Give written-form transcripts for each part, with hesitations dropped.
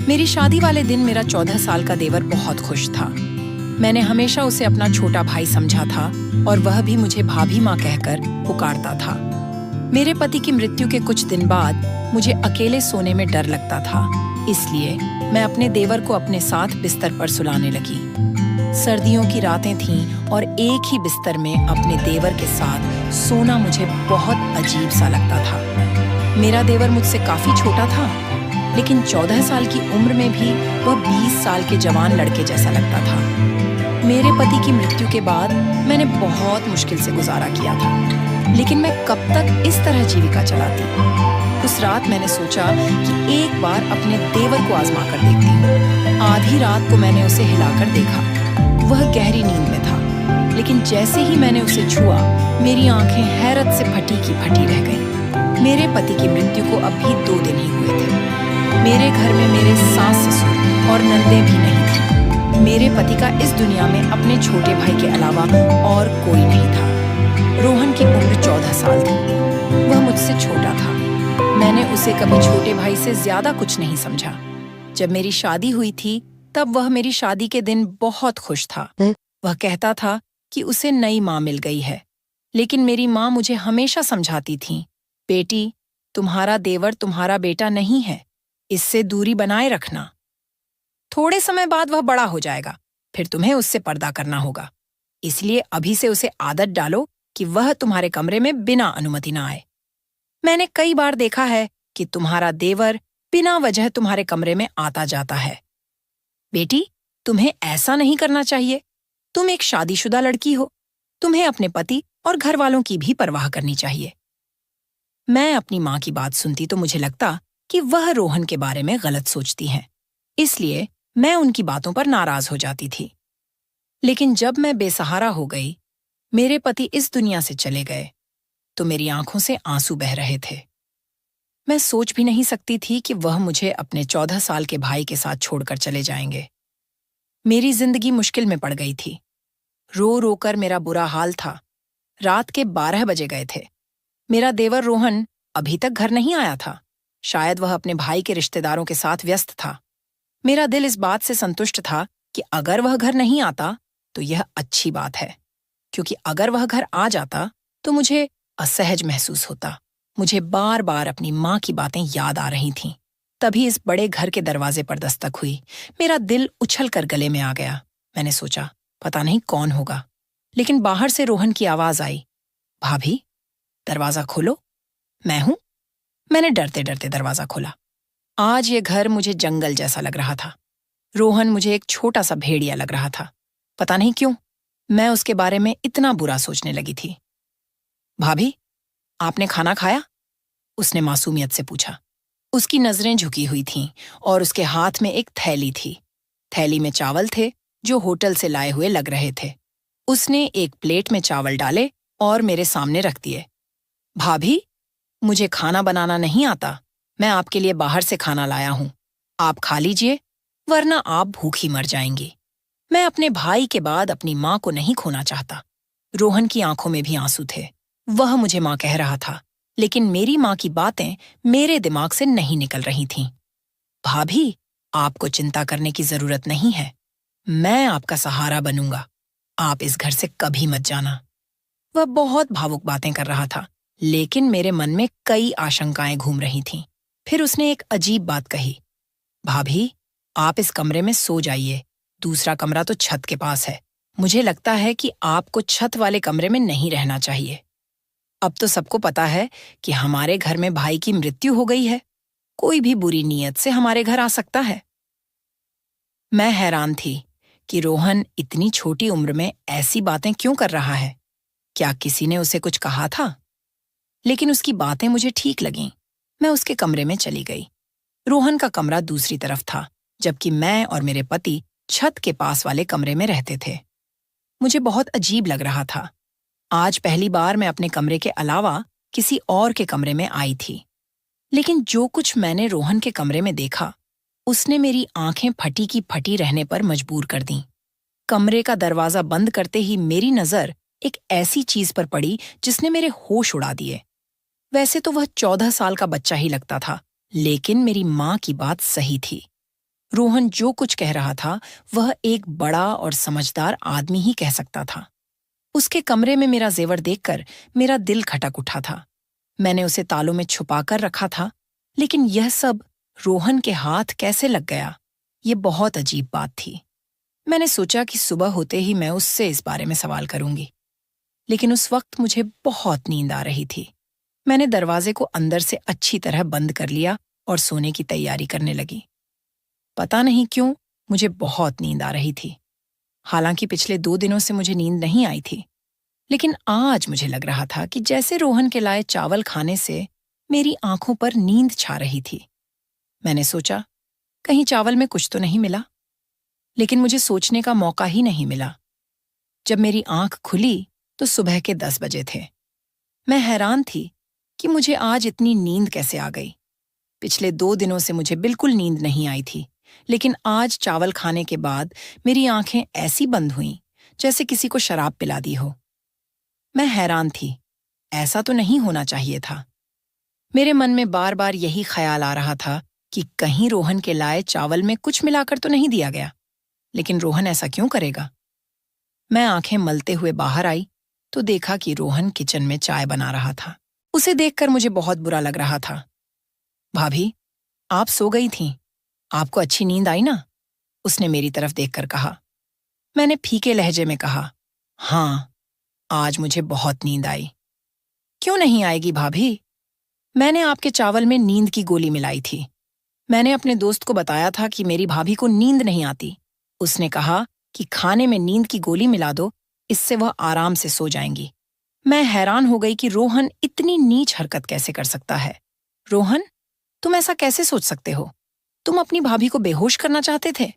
मेरी शादी वाले दिन मेरा 14 साल का देवर बहुत खुश था। मैंने हमेशा उसे अपना छोटा भाई समझा था और वह भी मुझे भाभी माँ कहकर पुकारता था। मेरे पति की मृत्यु के कुछ दिन बाद मुझे अकेले सोने में डर लगता था, इसलिए मैं अपने देवर को अपने साथ बिस्तर पर सुलाने लगी। सर्दियों की रातें थीं और एक ही बिस्तर में अपने देवर के साथ सोना मुझे बहुत अजीब सा लगता था। मेरा देवर मुझसे काफी छोटा था, लेकिन 14 साल की उम्र में भी वह 20 साल के जवान लड़के जैसा लगता था। मेरे पति की मृत्यु के बाद मैंने बहुत मुश्किल से गुजारा किया था, लेकिन मैं कब तक इस तरह जीविका चलाती। उस रात मैंने सोचा कि एक बार अपने देवर को आजमा कर देखती हूँ। आधी रात को मैंने उसे हिलाकर देखा। वह गहरी नींद में था, लेकिन जैसे ही मैंने उसे छुआ, मेरी आंखें हैरत से फटी की फटी रह गईं। मेरे पति की मृत्यु को अब भी 2 दिन ही हुए थे। मेरे घर में मेरे सास ससुर और नंदें भी नहीं थी। मेरे पति का इस दुनिया में अपने छोटे भाई के अलावा और कोई नहीं था। रोहन की उम्र 14 साल थी। वह मुझसे छोटा था। मैंने उसे कभी छोटे भाई से ज्यादा कुछ नहीं समझा। जब मेरी शादी हुई थी, तब वह मेरी शादी के दिन बहुत खुश था। वह कहता था कि उसे नई माँ मिल गई है, लेकिन मेरी माँ मुझे हमेशा समझाती थी, बेटी, तुम्हारा देवर तुम्हारा बेटा नहीं है, इससे दूरी बनाए रखना। थोड़े समय बाद वह बड़ा हो जाएगा, फिर तुम्हें उससे पर्दा करना होगा। इसलिए अभी से उसे आदत डालो कि वह तुम्हारे कमरे में बिना अनुमति ना आए। मैंने कई बार देखा है कि तुम्हारा देवर बिना वजह तुम्हारे कमरे में आता जाता है। बेटी, तुम्हें ऐसा नहीं करना चाहिए। तुम एक शादीशुदा लड़की हो। तुम्हें अपने पति और घर वालों की भी परवाह करनी चाहिए। मैं अपनी माँ की बात सुनती तो मुझे लगता कि वह रोहन के बारे में गलत सोचती हैं, इसलिए मैं उनकी बातों पर नाराज हो जाती थी। लेकिन जब मैं बेसहारा हो गई, मेरे पति इस दुनिया से चले गए, तो मेरी आंखों से आंसू बह रहे थे। मैं सोच भी नहीं सकती थी कि वह मुझे अपने 14 साल के भाई के साथ छोड़कर चले जाएंगे। मेरी जिंदगी मुश्किल में पड़ गई थी। रो रो कर मेरा बुरा हाल था। रात के 12 बजे गए थे। मेरा देवर रोहन अभी तक घर नहीं आया था। शायद वह अपने भाई के रिश्तेदारों के साथ व्यस्त था। मेरा दिल इस बात से संतुष्ट था कि अगर वह घर नहीं आता तो यह अच्छी बात है, क्योंकि अगर वह घर आ जाता तो मुझे असहज महसूस होता। मुझे बार बार अपनी माँ की बातें याद आ रही थीं। तभी इस बड़े घर के दरवाजे पर दस्तक हुई। मेरा दिल उछल कर गले में आ गया। मैंने सोचा, पता नहीं कौन होगा, लेकिन बाहर से रोहन की आवाज आई, भाभी, दरवाजा खोलो, मैं हूं। मैंने डरते डरते दरवाजा खोला। आज ये घर मुझे जंगल जैसा लग रहा था। रोहन मुझे एक छोटा सा भेड़िया लग रहा था। पता नहीं क्यों मैं उसके बारे में इतना बुरा सोचने लगी थी। भाभी, आपने खाना खाया? उसने मासूमियत से पूछा। उसकी नजरें झुकी हुई थीं और उसके हाथ में एक थैली थी। थैली में चावल थे जो होटल से लाए हुए लग रहे थे। उसने एक प्लेट में चावल डाले और मेरे सामने रख दिए। भाभी, मुझे खाना बनाना नहीं आता। मैं आपके लिए बाहर से खाना लाया हूं। आप खा लीजिए, वरना आप भूखी मर जाएंगी। मैं अपने भाई के बाद अपनी माँ को नहीं खोना चाहता। रोहन की आंखों में भी आंसू थे। वह मुझे माँ कह रहा था, लेकिन मेरी माँ की बातें मेरे दिमाग से नहीं निकल रही थीं। भाभी, आपको चिंता करने की जरूरत नहीं है। मैं आपका सहारा बनूंगा। आप इस घर से कभी मत जाना। वह बहुत भावुक बातें कर रहा था, लेकिन मेरे मन में कई आशंकाएं घूम रही थीं। फिर उसने एक अजीब बात कही, भाभी, आप इस कमरे में सो जाइए। दूसरा कमरा तो छत के पास है। मुझे लगता है कि आपको छत वाले कमरे में नहीं रहना चाहिए। अब तो सबको पता है कि हमारे घर में भाई की मृत्यु हो गई है। कोई भी बुरी नीयत से हमारे घर आ सकता है। मैं हैरान थी कि रोहन इतनी छोटी उम्र में ऐसी बातें क्यों कर रहा है। क्या किसी ने उसे कुछ कहा था? लेकिन उसकी बातें मुझे ठीक लगीं। मैं उसके कमरे में चली गई। रोहन का कमरा दूसरी तरफ था, जबकि मैं और मेरे पति छत के पास वाले कमरे में रहते थे। मुझे बहुत अजीब लग रहा था। आज पहली बार मैं अपने कमरे के अलावा किसी और के कमरे में आई थी। लेकिन जो कुछ मैंने रोहन के कमरे में देखा, उसने मेरी आंखें फटी की फटी रहने पर मजबूर कर दीं। कमरे का दरवाजा बंद करते ही मेरी नजर एक ऐसी चीज पर पड़ी जिसने मेरे होश उड़ा दिए। वैसे तो वह 14 साल का बच्चा ही लगता था, लेकिन मेरी माँ की बात सही थी। रोहन जो कुछ कह रहा था वह एक बड़ा और समझदार आदमी ही कह सकता था। उसके कमरे में मेरा जेवर देखकर मेरा दिल खटक उठा था। मैंने उसे तालों में छुपा कर रखा था, लेकिन यह सब रोहन के हाथ कैसे लग गया, ये बहुत अजीब बात थी। मैंने सोचा कि सुबह होते ही मैं उससे इस बारे में सवाल करूंगी, लेकिन उस वक्त मुझे बहुत नींद आ रही थी। मैंने दरवाजे को अंदर से अच्छी तरह बंद कर लिया और सोने की तैयारी करने लगी। पता नहीं क्यों मुझे बहुत नींद आ रही थी। हालांकि पिछले 2 दिनों से मुझे नींद नहीं आई थी, लेकिन आज मुझे लग रहा था कि जैसे रोहन के लाए चावल खाने से मेरी आंखों पर नींद छा रही थी। मैंने सोचा, कहीं चावल में कुछ तो नहीं मिला, लेकिन मुझे सोचने का मौका ही नहीं मिला। जब मेरी आंख खुली तो सुबह के 10 बजे थे। मैं हैरान थी कि मुझे आज इतनी नींद कैसे आ गई। पिछले 2 दिनों से मुझे बिल्कुल नींद नहीं आई थी, लेकिन आज चावल खाने के बाद मेरी आंखें ऐसी बंद हुईं जैसे किसी को शराब पिला दी हो। मैं हैरान थी, ऐसा तो नहीं होना चाहिए था। मेरे मन में बार बार यही ख्याल आ रहा था कि कहीं रोहन के लाए चावल में कुछ मिलाकर तो नहीं दिया गया। लेकिन रोहन ऐसा क्यों करेगा? मैं आंखें मलते हुए बाहर आई तो देखा कि रोहन किचन में चाय बना रहा था। उसे देखकर मुझे बहुत बुरा लग रहा था। भाभी, आप सो गई थीं। आपको अच्छी नींद आई ना? उसने मेरी तरफ देखकर कहा। मैंने फीके लहजे में कहा, हाँ, आज मुझे बहुत नींद आई। क्यों नहीं आएगी भाभी? मैंने आपके चावल में नींद की गोली मिलाई थी। मैंने अपने दोस्त को बताया था कि मेरी भाभी को नींद नहीं आती। उसने कहा कि खाने में नींद की गोली मिला दो, इससे वह आराम से सो जाएंगी। मैं हैरान हो गई कि रोहन इतनी नीच हरकत कैसे कर सकता है। रोहन, तुम ऐसा कैसे सोच सकते हो? तुम अपनी भाभी को बेहोश करना चाहते थे?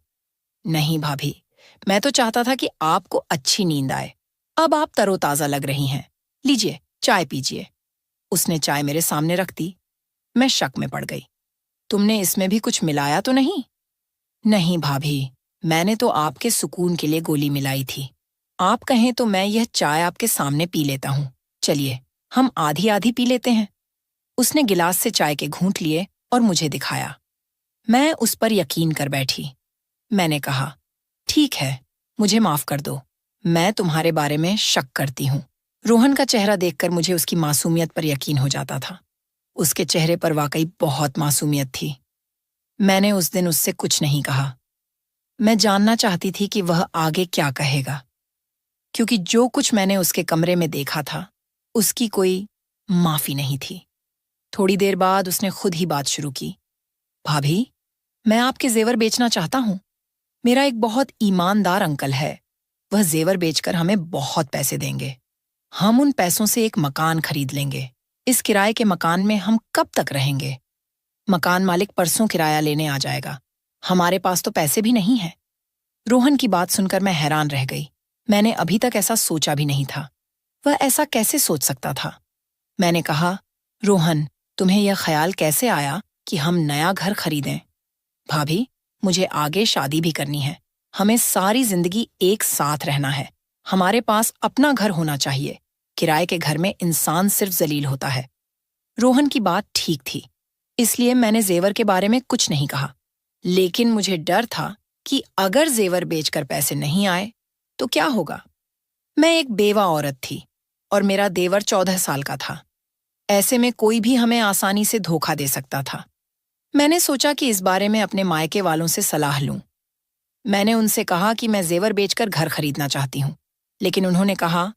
नहीं भाभी, मैं तो चाहता था कि आपको अच्छी नींद आए। अब आप तरोताजा लग रही हैं। लीजिए, चाय पीजिए। उसने चाय मेरे सामने रख दी। मैं शक में पड़ गई। तुमने इसमें भी कुछ मिलाया तो नहीं? नहीं भाभी, मैंने तो आपके सुकून के लिए गोली मिलाई थी। आप कहें तो मैं यह चाय आपके सामने पी लेता हूँ। चलिए, हम आधी आधी पी लेते हैं। उसने गिलास से चाय के घूंट लिए और मुझे दिखाया। मैं उस पर यकीन कर बैठी। मैंने कहा, ठीक है, मुझे माफ कर दो। मैं तुम्हारे बारे में शक करती हूँ। रोहन का चेहरा देखकर मुझे उसकी मासूमियत पर यकीन हो जाता था। उसके चेहरे पर वाकई बहुत मासूमियत थी। मैंने उस दिन उससे कुछ नहीं कहा। मैं जानना चाहती थी कि वह आगे क्या कहेगा, क्योंकि जो कुछ मैंने उसके कमरे में देखा था, उसकी कोई माफी नहीं थी। थोड़ी देर बाद उसने खुद ही बात शुरू की। भाभी, मैं आपके जेवर बेचना चाहता हूँ। मेरा एक बहुत ईमानदार अंकल है। वह जेवर बेचकर हमें बहुत पैसे देंगे। हम उन पैसों से एक मकान खरीद लेंगे। इस किराए के मकान में हम कब तक रहेंगे? मकान मालिक परसों किराया लेने आ जाएगा। हमारे पास तो पैसे भी नहीं हैं। रोहन की बात सुनकर मैं हैरान रह गई। मैंने अभी तक ऐसा सोचा भी नहीं था। वह ऐसा कैसे सोच सकता था? मैंने कहा, रोहन, तुम्हें यह ख्याल कैसे आया कि हम नया घर खरीदें? भाभी, मुझे आगे शादी भी करनी है। हमें सारी जिंदगी एक साथ रहना है। हमारे पास अपना घर होना चाहिए। किराए के घर में इंसान सिर्फ जलील होता है। रोहन की बात ठीक थी, इसलिए मैंने जेवर के बारे में कुछ नहीं कहा। लेकिन मुझे डर था कि अगर जेवर बेचकर पैसे नहीं आए तो क्या होगा? मैं एक बेवा औरत थी और मेरा देवर 14 साल का था। ऐसे में कोई भी हमें आसानी से धोखा दे सकता था। मैंने सोचा कि इस बारे में अपने मायके वालों से सलाह लूं। मैंने उनसे कहा कि मैं जेवर बेचकर घर खरीदना चाहती हूँ, लेकिन उन्होंने कहा,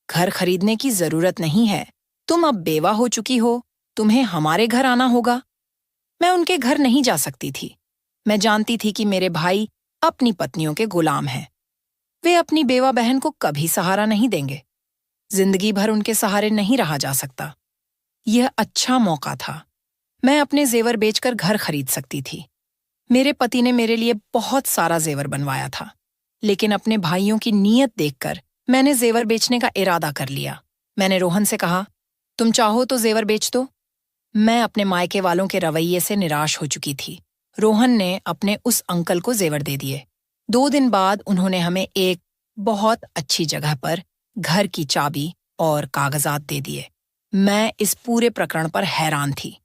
घर खरीदने की जरूरत नहीं है। तुम अब बेवा हो चुकी हो, तुम्हें हमारे घर आना होगा। मैं उनके घर नहीं जा सकती थी। मैं जानती थी कि मेरे भाई अपनी पत्नियों के गुलाम हैं। वे अपनी बेवा बहन को कभी सहारा नहीं देंगे। जिंदगी भर उनके सहारे नहीं रहा जा सकता। यह अच्छा मौका था। मैं अपने जेवर बेचकर घर खरीद सकती थी। मेरे पति ने मेरे लिए बहुत सारा जेवर बनवाया था, लेकिन अपने भाइयों की नीयत देखकर मैंने जेवर बेचने का इरादा कर लिया। मैंने रोहन से कहा, तुम चाहो तो जेवर बेच दो। मैं अपने मायके वालों के रवैये से निराश हो चुकी थी। रोहन ने अपने उस अंकल को जेवर दे दिए। 2 दिन बाद उन्होंने हमें एक बहुत अच्छी जगह पर घर की चाबी और कागजात दे दिए। मैं इस पूरे प्रकरण पर हैरान थी।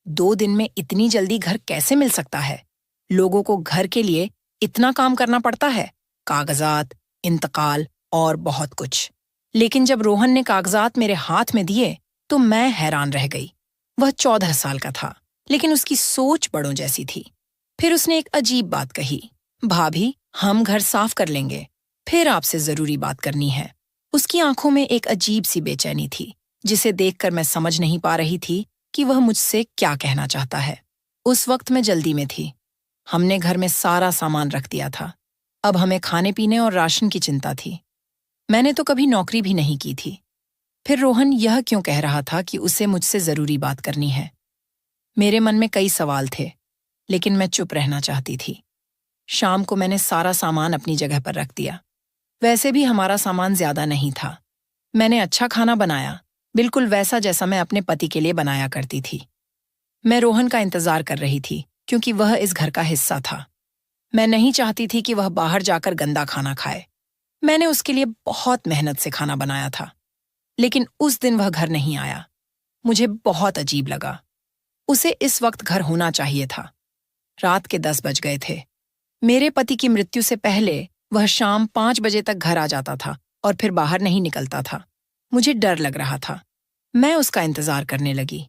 2 दिन में इतनी जल्दी घर कैसे मिल सकता है? लोगों को घर के लिए इतना काम करना पड़ता है, कागजात, इंतकाल और बहुत कुछ। लेकिन जब रोहन ने कागजात मेरे हाथ में दिए तो मैं हैरान रह गई। वह 14 साल का था, लेकिन उसकी सोच बड़ों जैसी थी। फिर उसने एक अजीब बात कही, भाभी, हम घर साफ कर लेंगे, फिर आपसे जरूरी बात करनी है। उसकी आंखों में एक अजीब सी बेचैनी थी, जिसे देखकर मैं समझ नहीं पा रही थी कि वह मुझसे क्या कहना चाहता है। उस वक्त मैं जल्दी में थी। हमने घर में सारा सामान रख दिया था। अब हमें खाने पीने और राशन की चिंता थी। मैंने तो कभी नौकरी भी नहीं की थी। फिर रोहन यह क्यों कह रहा था कि उसे मुझसे जरूरी बात करनी है? मेरे मन में कई सवाल थे, लेकिन मैं चुप रहना चाहती थी। शाम को मैंने सारा सामान अपनी जगह पर रख दिया। वैसे भी हमारा सामान ज्यादा नहीं था। मैंने अच्छा खाना बनाया, बिल्कुल वैसा जैसा मैं अपने पति के लिए बनाया करती थी। मैं रोहन का इंतजार कर रही थी, क्योंकि वह इस घर का हिस्सा था। मैं नहीं चाहती थी कि वह बाहर जाकर गंदा खाना खाए। मैंने उसके लिए बहुत मेहनत से खाना बनाया था, लेकिन उस दिन वह घर नहीं आया। मुझे बहुत अजीब लगा। उसे इस वक्त घर होना चाहिए था। रात के 10 बज गए थे। मेरे पति की मृत्यु से पहले वह शाम 5 बजे तक घर आ जाता था और फिर बाहर नहीं निकलता था। मुझे डर लग रहा था। मैं उसका इंतजार करने लगी।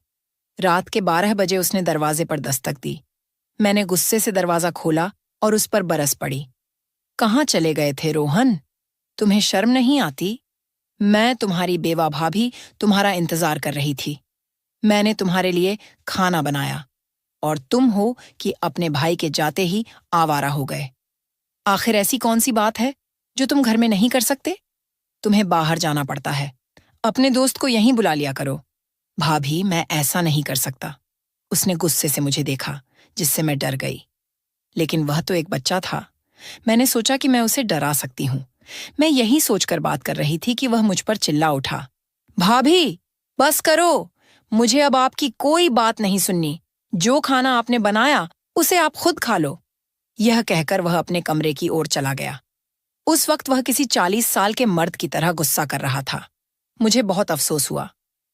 रात के 12 बजे उसने दरवाजे पर दस्तक दी। मैंने गुस्से से दरवाजा खोला और उस पर बरस पड़ी। कहाँ चले गए थे रोहन? तुम्हें शर्म नहीं आती? मैं तुम्हारी बेवा भाभी तुम्हारा इंतजार कर रही थी। मैंने तुम्हारे लिए खाना बनाया और तुम हो कि अपने भाई के जाते ही आवारा हो गए। आखिर ऐसी कौन सी बात है जो तुम घर में नहीं कर सकते? तुम्हें बाहर जाना पड़ता है। अपने दोस्त को यहीं बुला लिया करो। भाभी, मैं ऐसा नहीं कर सकता। उसने गुस्से से मुझे देखा, जिससे मैं डर गई। लेकिन वह तो एक बच्चा था। मैंने सोचा कि मैं उसे डरा सकती हूँ। मैं यही सोचकर बात कर रही थी कि वह मुझ पर चिल्ला उठा, भाभी, बस करो। मुझे अब आपकी कोई बात नहीं सुननी। जो खाना आपने बनाया उसे आप खुद खा लो। यह कहकर वह अपने कमरे की ओर चला गया। उस वक्त वह किसी 40 साल के मर्द की तरह गुस्सा कर रहा था। मुझे बहुत अफसोस हुआ।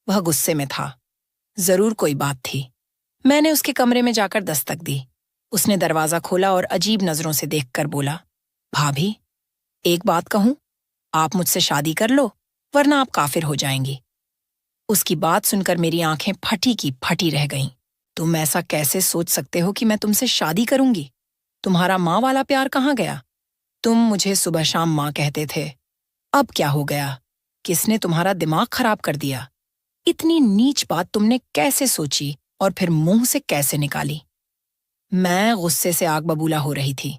वह गुस्से में था। जरूर कोई बात थी। मैंने उसके कमरे में जाकर दस्तक दी। उसने दरवाजा खोला और अजीब नजरों से देखकर बोला, भाभी, एक बात कहूं, आप मुझसे शादी कर लो, वरना आप काफिर हो जाएंगी। उसकी बात सुनकर मेरी आंखें फटी की फटी रह गईं। तुम ऐसा कैसे सोच सकते हो कि मैं तुमसे शादी करूंगी? तुम्हारा माँ वाला प्यार कहाँ गया? तुम मुझे सुबह शाम माँ कहते थे। अब क्या हो गया? किसने तुम्हारा दिमाग खराब कर दिया? इतनी नीच बात तुमने कैसे सोची और फिर मुंह से कैसे निकाली? मैं गुस्से से आग बबूला हो रही थी।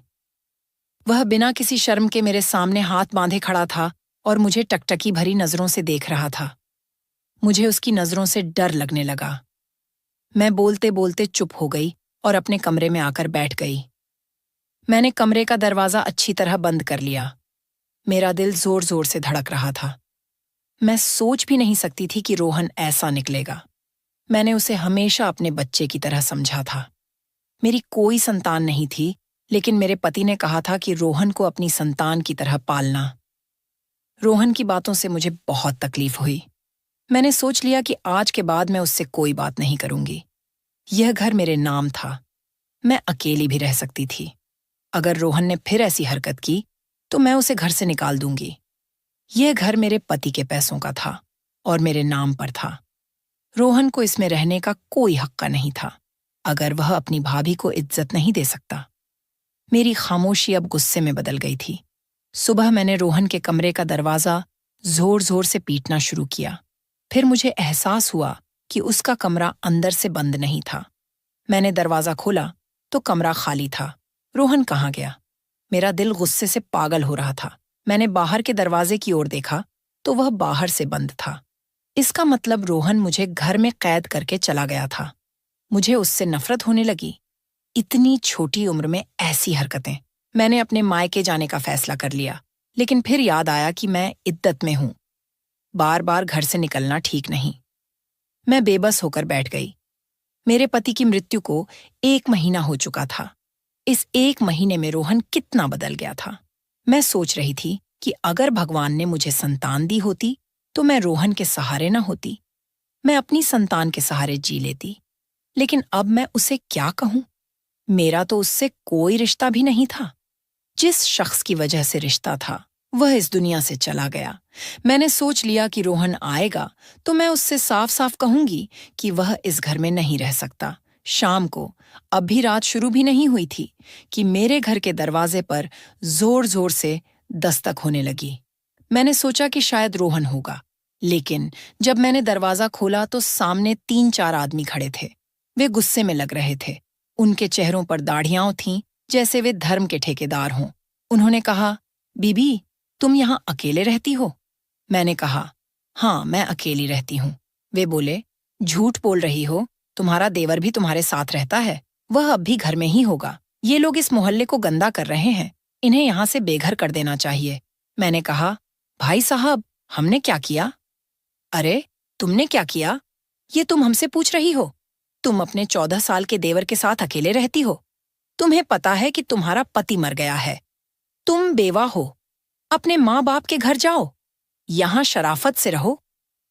वह बिना किसी शर्म के मेरे सामने हाथ बांधे खड़ा था और मुझे टकटकी भरी नजरों से देख रहा था। मुझे उसकी नजरों से डर लगने लगा। मैं बोलते बोलते चुप हो गई और अपने कमरे में आकर बैठ गई। मैंने कमरे का दरवाजा अच्छी तरह बंद कर लिया। मेरा दिल जोर जोर से धड़क रहा था। मैं सोच भी नहीं सकती थी कि रोहन ऐसा निकलेगा। मैंने उसे हमेशा अपने बच्चे की तरह समझा था। मेरी कोई संतान नहीं थी, लेकिन मेरे पति ने कहा था कि रोहन को अपनी संतान की तरह पालना। रोहन की बातों से मुझे बहुत तकलीफ हुई। मैंने सोच लिया कि आज के बाद मैं उससे कोई बात नहीं करूंगी। यह घर मेरे नाम था। मैं अकेली भी रह सकती थी। अगर रोहन ने फिर ऐसी हरकत की तो मैं उसे घर से निकाल दूंगी। यह घर मेरे पति के पैसों का था और मेरे नाम पर था। रोहन को इसमें रहने का कोई हक्का नहीं था, अगर वह अपनी भाभी को इज्जत नहीं दे सकता। मेरी खामोशी अब गुस्से में बदल गई थी। सुबह मैंने रोहन के कमरे का दरवाजा जोर जोर से पीटना शुरू किया। फिर मुझे एहसास हुआ कि उसका कमरा अंदर से बंद नहीं था। मैंने दरवाजा खोला तो कमरा खाली था। रोहन कहाँ गया? मेरा दिल गुस्से से पागल हो रहा था। मैंने बाहर के दरवाजे की ओर देखा तो वह बाहर से बंद था। इसका मतलब रोहन मुझे घर में कैद करके चला गया था। मुझे उससे नफरत होने लगी। इतनी छोटी उम्र में ऐसी हरकतें। मैंने अपने मायके जाने का फैसला कर लिया, लेकिन फिर याद आया कि मैं इद्दत में हूं। बार बार घर से निकलना ठीक नहीं। मैं बेबस होकर बैठ गई। मेरे पति की मृत्यु को 1 महीना हो चुका था। इस 1 महीने में रोहन कितना बदल गया था। मैं सोच रही थी कि अगर भगवान ने मुझे संतान दी होती तो मैं रोहन के सहारे न होती। मैं अपनी संतान के सहारे जी लेती, लेकिन अब मैं उसे क्या कहूं? मेरा तो उससे कोई रिश्ता भी नहीं था। जिस शख्स की वजह से रिश्ता था, वह इस दुनिया से चला गया। मैंने सोच लिया कि रोहन आएगा तो मैं उससे साफ साफ कहूंगी कि वह इस घर में नहीं रह सकता। शाम को, अब भी रात शुरू भी नहीं हुई थी, कि मेरे घर के दरवाजे पर जोर जोर से दस्तक होने लगी। मैंने सोचा कि शायद रोहन होगा, लेकिन जब मैंने दरवाजा खोला तो सामने 3-4 आदमी खड़े थे। वे गुस्से में लग रहे थे। उनके चेहरों पर दाढ़ियां थीं, जैसे वे धर्म के ठेकेदार हों। उन्होंने कहा, बीबी, तुम यहाँ अकेले रहती हो? मैंने कहा, हाँ, मैं अकेली रहती हूँ। वे बोले, झूठ बोल रही हो, तुम्हारा देवर भी तुम्हारे साथ रहता है। वह अब भी घर में ही होगा। ये लोग इस मोहल्ले को गंदा कर रहे हैं, इन्हें यहाँ से बेघर कर देना चाहिए। मैंने कहा, भाई साहब, हमने क्या किया? अरे, तुमने क्या किया? ये तुम हमसे पूछ रही हो? तुम अपने 14 साल के देवर के साथ अकेले रहती हो। तुम्हें पता है कि तुम्हारा पति मर गया है। तुम बेवा हो। अपने माँ बाप के घर जाओ। यहाँ शराफत से रहो।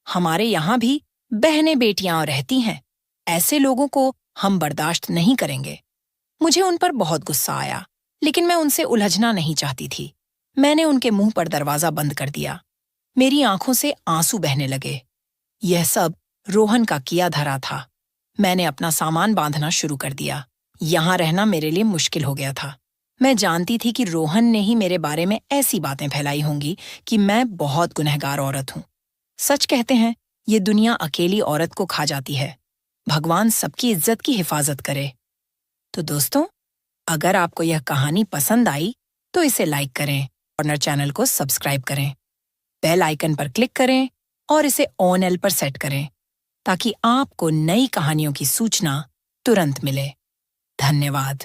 हमारे यहाँ भी बहनें बेटियां रहती हैं। ऐसे लोगों को हम बर्दाश्त नहीं करेंगे। मुझे उन पर बहुत गुस्सा आया, लेकिन मैं उनसे उलझना नहीं चाहती थी। मैंने उनके मुंह पर दरवाजा बंद कर दिया। मेरी आंखों से आंसू बहने लगे। यह सब रोहन का किया धरा था। मैंने अपना सामान बांधना शुरू कर दिया। यहाँ रहना मेरे लिए मुश्किल हो गया था। मैं जानती थी कि रोहन ने ही मेरे बारे में ऐसी बातें फैलाई होंगी कि मैं बहुत गुनहगार औरत हूँ। सच कहते हैं, ये दुनिया अकेली औरत को खा जाती है। भगवान सबकी इज्जत की हिफाजत करे। तो दोस्तों, अगर आपको यह कहानी पसंद आई तो इसे लाइक करें और चैनल को सब्सक्राइब करें। बेल आइकन पर क्लिक करें और इसे ऑन एल पर सेट करें, ताकि आपको नई कहानियों की सूचना तुरंत मिले। धन्यवाद।